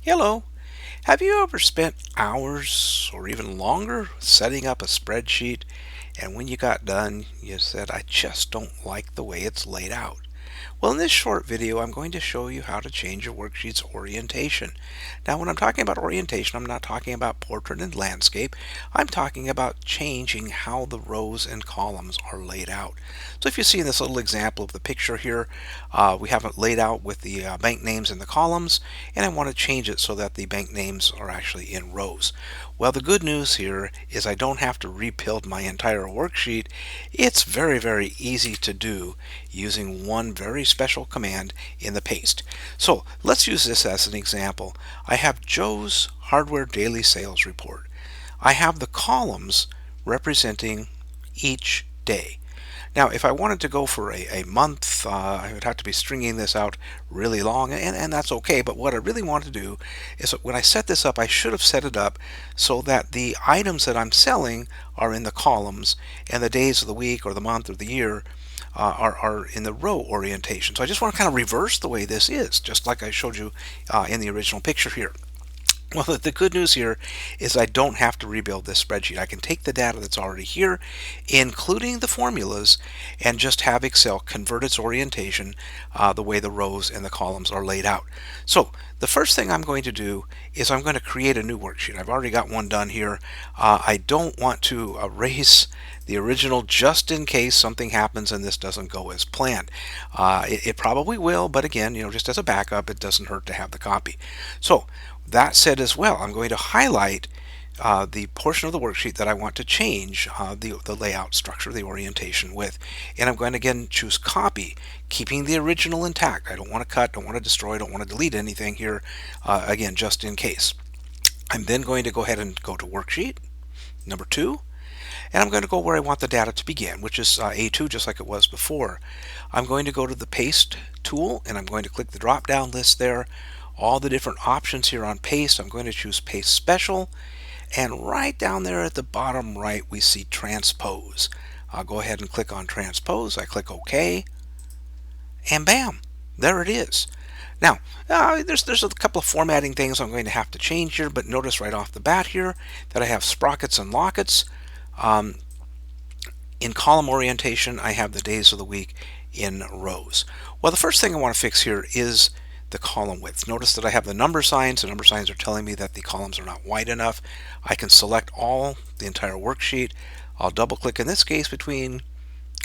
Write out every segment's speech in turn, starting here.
Hello. Have you ever spent hours or even longer setting up a spreadsheet and when you got done you said, I just don't like the way it's laid out? Well, in this short video, I'm going to show you how to change your worksheet's orientation. Now, when I'm talking about orientation, I'm not talking about portrait and landscape. I'm talking about changing how the rows and columns are laid out. So if you see in this little example of the picture here, we have it laid out with the bank names in the columns, and I want to change it so that the bank names are actually in rows. Well, the good news here is I don't have to rebuild my entire worksheet. It's very, very easy to do using one very special command in the paste. So let's use this as an example. I have Joe's Hardware Daily Sales Report. I have the columns representing each day. Now, if I wanted to go for a month, I would have to be stringing this out really long, and that's okay. But what I really want to do is when I set this up, I should have set it up so that the items that I'm selling are in the columns, and the days of the week or the month or the year are in the row orientation. So I just want to kind of reverse the way this is, just like I showed you in the original picture here. Well, the good news here is I don't have to rebuild this spreadsheet. I can take the data that's already here, including the formulas, and just have Excel convert its orientation the way the rows and the columns are laid out. So the first thing I'm going to do is I'm going to create a new worksheet. I've already got one done here. I don't want to erase the original just in case something happens and this doesn't go as planned. It probably will, but again, just as a backup, it doesn't hurt to have the copy. So that said as well, I'm going to highlight the portion of the worksheet that I want to change the layout structure, the orientation with. And I'm going to again choose copy, keeping the original intact. I don't want to cut, don't want to destroy, don't want to delete anything here, again, just in case. I'm then going to go ahead and go to worksheet number 2. And I'm going to go where I want the data to begin, which is A2, just like it was before. I'm going to go to the paste tool, and I'm going to click the drop down list there. All the different options here on paste. I'm going to choose paste special, and right down there at the bottom right we see transpose. I'll go ahead and click on transpose. I click OK, and bam, there it is. Now, there's a couple of formatting things I'm going to have to change here, but notice right off the bat here that I have sprockets and lockets. In column orientation, I have the days of the week in rows. Well, the first thing I want to fix here is the column width. Notice that I have the number signs. The number signs are telling me that the columns are not wide enough. I can select the entire worksheet. I'll double click in this case between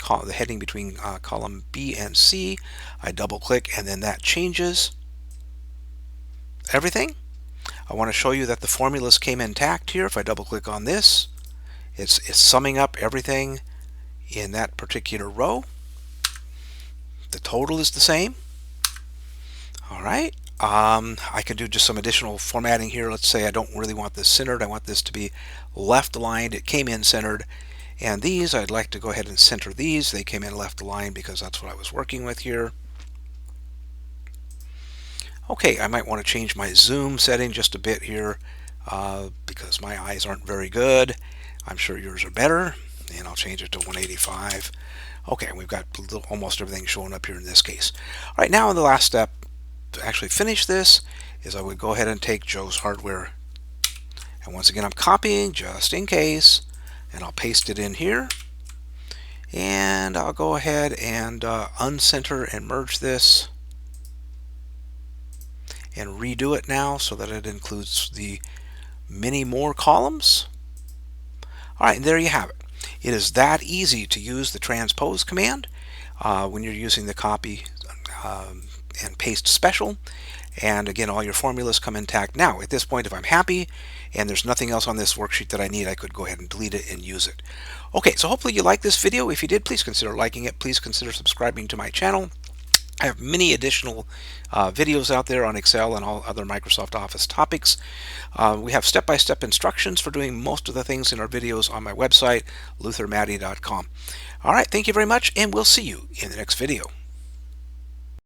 the heading between column B and C. I double click and then that changes everything. I want to show you that the formulas came intact here. If I double click on this, it's summing up everything in that particular row. The total is the same. All right. I can do just some additional formatting here. Let's say I don't really want this centered. I want this to be left aligned. It came in centered. And these, I'd like to go ahead and center these. They came in left aligned because that's what I was working with here. Okay, I might want to change my zoom setting just a bit here because my eyes aren't very good. I'm sure yours are better. And I'll change it to 185. Okay, we've got almost everything showing up here in this case. All right, now in the last step, to actually finish this is I would go ahead and take Joe's Hardware, and once again I'm copying just in case, and I'll paste it in here, and I'll go ahead and uncenter and merge this and redo it now so that it includes the many more columns. Alright, and there you have it. It is that easy to use the transpose command when you're using the copy and paste special, and again all your formulas come intact. Now at this point, if I'm happy and there's nothing else on this worksheet that I need, I could go ahead and delete it and use it. Okay, so hopefully you liked this video. If you did, please consider liking it. Please consider subscribing to my channel. I have many additional videos out there on Excel and all other Microsoft Office topics. We have step-by-step instructions for doing most of the things in our videos on my website, luthermaddy.com. All right, thank you very much, and we'll see you in the next video.